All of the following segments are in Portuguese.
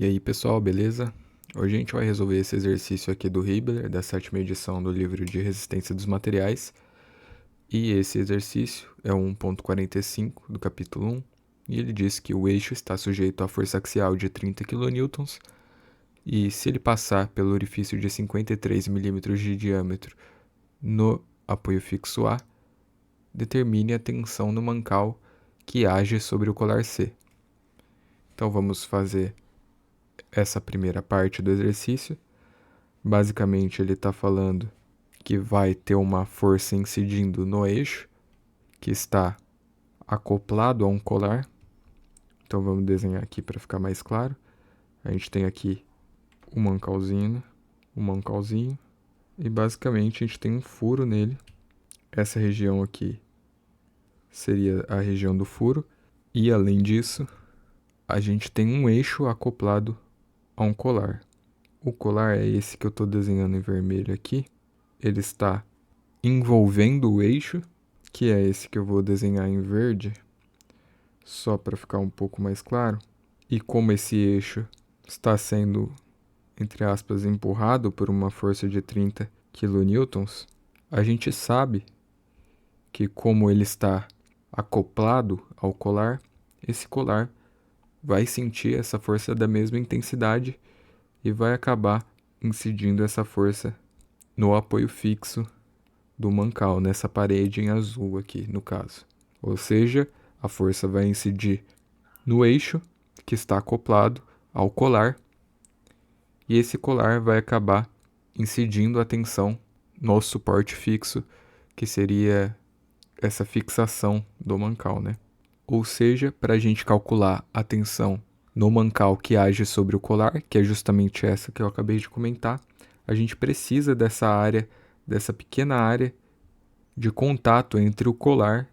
E aí pessoal, beleza? Hoje a gente vai resolver esse exercício aqui do Hibbeler, da 7ª edição do livro de Resistência dos Materiais. E esse exercício é o 1.45 do capítulo 1, e ele diz que o eixo está sujeito à força axial de 30 kN, e se ele passar pelo orifício de 53 mm de diâmetro no apoio fixo A, determine a tensão no mancal que age sobre o colar C. Então vamos fazer essa primeira parte do exercício. Basicamente, ele está falando que vai ter uma força incidindo no eixo, que está acoplado a um colar. Então, vamos desenhar aqui para ficar mais claro. A gente tem aqui um mancalzinho, e basicamente a gente tem um furo nele. Essa região aqui seria a região do furo. E, além disso, a gente tem um eixo acoplado a um colar. O colar é esse que eu estou desenhando em vermelho aqui. Ele está envolvendo o eixo, que é esse que eu vou desenhar em verde, só para ficar um pouco mais claro. E como esse eixo está sendo, entre aspas, empurrado por uma força de 30 kN, a gente sabe que, como ele está acoplado ao colar, esse colar vai sentir essa força da mesma intensidade e vai acabar incidindo essa força no apoio fixo do mancal, nessa parede em azul aqui, no caso. Ou seja, a força vai incidir no eixo, que está acoplado ao colar, e esse colar vai acabar incidindo a tensão no suporte fixo, que seria essa fixação do mancal, né? Ou seja, para a gente calcular a tensão no mancal que age sobre o colar, que é justamente essa que eu acabei de comentar, a gente precisa dessa área, dessa pequena área de contato entre o colar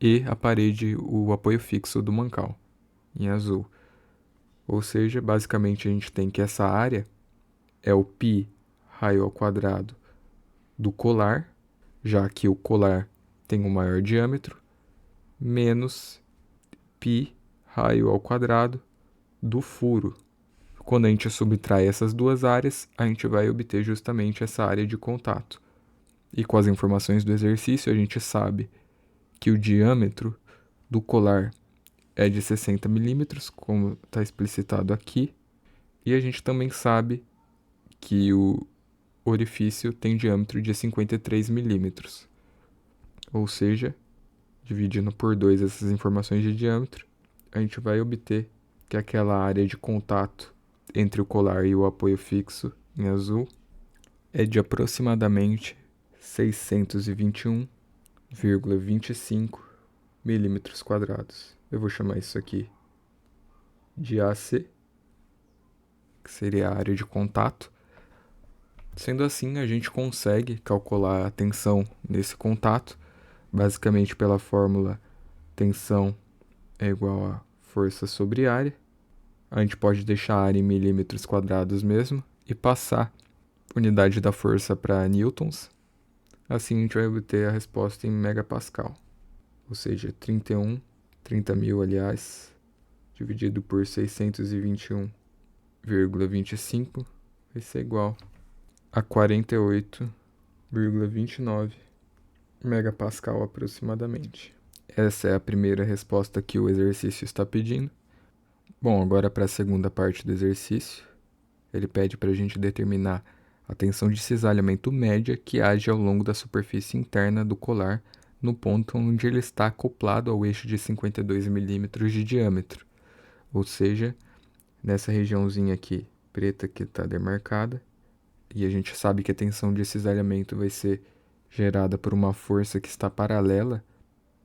e a parede, o apoio fixo do mancal, em azul. Ou seja, basicamente a gente tem que essa área é o π raio ao quadrado do colar, já que o colar tem um maior diâmetro, menos π raio ao quadrado do furo. Quando a gente subtrai essas duas áreas, a gente vai obter justamente essa área de contato. E com as informações do exercício, a gente sabe que o diâmetro do colar é de 60 milímetros, como está explicitado aqui. E a gente também sabe que o orifício tem diâmetro de 53 milímetros. Ou seja, dividindo por 2 essas informações de diâmetro, a gente vai obter que aquela área de contato entre o colar e o apoio fixo, em azul, é de aproximadamente 621,25 milímetros quadrados. Eu vou chamar isso aqui de AC, que seria a área de contato. Sendo assim, a gente consegue calcular a tensão nesse contato, basicamente pela fórmula tensão é igual a força sobre área. A gente pode deixar a área em milímetros quadrados mesmo e passar a unidade da força para newtons. Assim a gente vai obter a resposta em megapascal, ou seja, 30.000, aliás, dividido por 621,25 vai ser igual a 48,29 megapascal aproximadamente. Essa é a primeira resposta que o exercício está pedindo. Bom, agora para a segunda parte do exercício, ele pede para a gente determinar a tensão de cisalhamento média que age ao longo da superfície interna do colar no ponto onde ele está acoplado ao eixo de 52 milímetros de diâmetro, ou seja, nessa regiãozinha aqui preta que está demarcada, e a gente sabe que a tensão de cisalhamento vai ser gerada por uma força que está paralela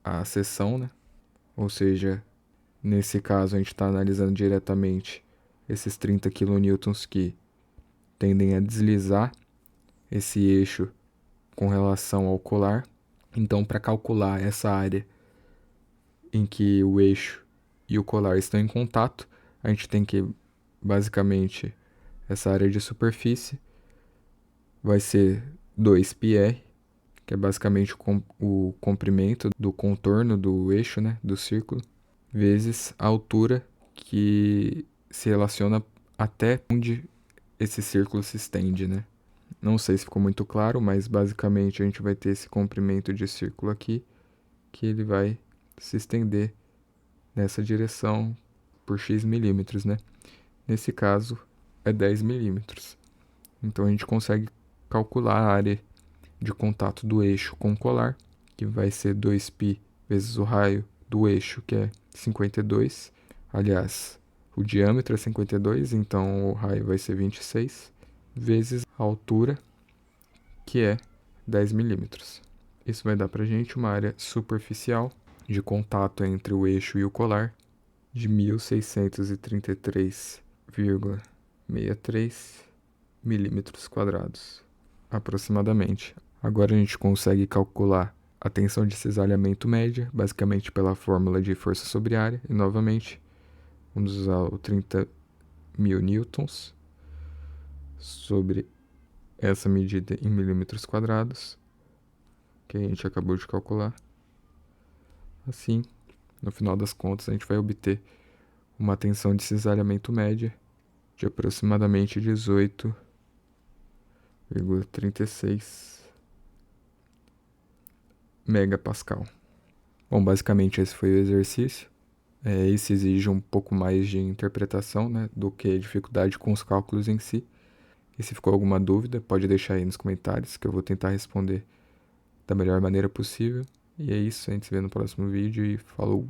à seção, né? Ou seja, nesse caso a gente está analisando diretamente esses 30 kN que tendem a deslizar esse eixo com relação ao colar. Então, para calcular essa área em que o eixo e o colar estão em contato, a gente tem que, basicamente, essa área de superfície vai ser 2πr, que é basicamente o comprimento do contorno do eixo, né, do círculo, vezes a altura, que se relaciona até onde esse círculo se estende, né? Não sei se ficou muito claro, mas basicamente a gente vai ter esse comprimento de círculo aqui, que ele vai se estender nessa direção por x milímetros, né? Nesse caso, é 10 milímetros. Então a gente consegue calcular a área de contato do eixo com o colar, que vai ser 2π vezes o raio do eixo, que é 52. Aliás, o diâmetro é 52, então o raio vai ser 26, vezes a altura, que é 10 milímetros. Isso vai dar para a gente uma área superficial de contato entre o eixo e o colar de 1633,63 milímetros quadrados, aproximadamente. Agora a gente consegue calcular a tensão de cisalhamento média, basicamente pela fórmula de força sobre área, e novamente vamos usar o 30.000 newtons sobre essa medida em milímetros quadrados, que a gente acabou de calcular. Assim, no final das contas, a gente vai obter uma tensão de cisalhamento média de aproximadamente 18,36 megapascal. Bom, basicamente esse foi o exercício. Esse exige um pouco mais de interpretação, né, do que dificuldade com os cálculos em si. E se ficou alguma dúvida, pode deixar aí nos comentários, que eu vou tentar responder da melhor maneira possível. E é isso, a gente se vê no próximo vídeo e falou!